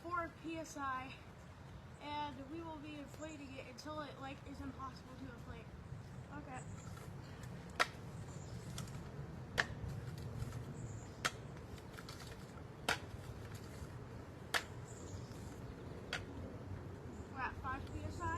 4 psi, and we will be inflating it until it is impossible to inflate. Okay. We're at 5 psi.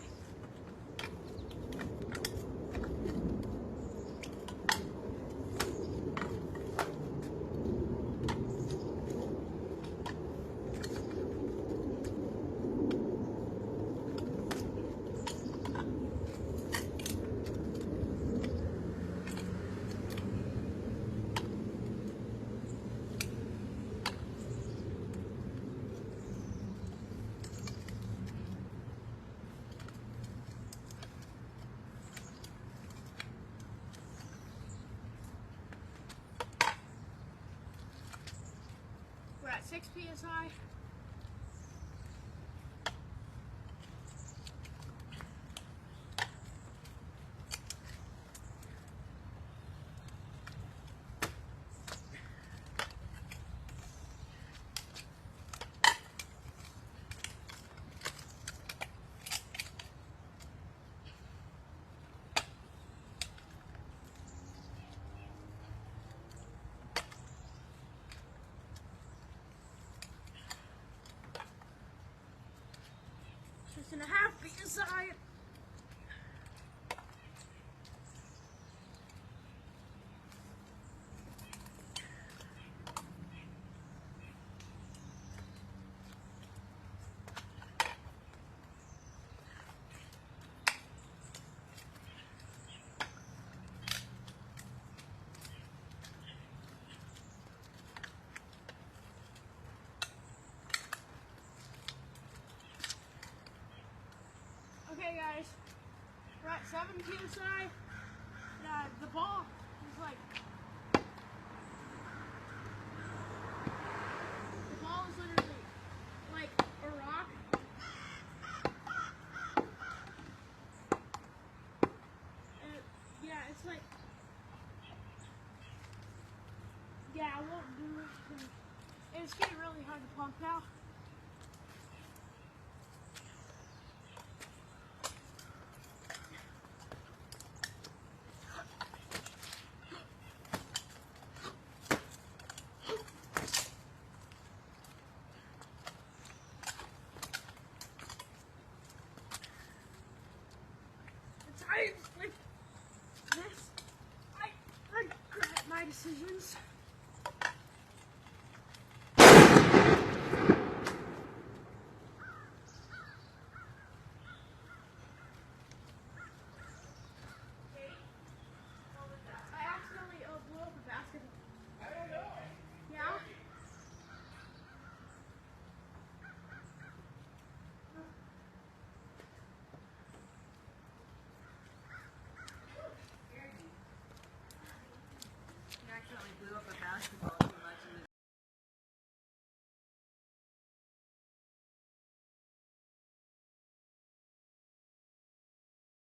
We're at 6 psi. Six and a half psi. Okay, guys, we're at 7 psi. The ball is literally like a rock. And yeah, it's like, yeah, I won't do it. It's getting really hard to pump now.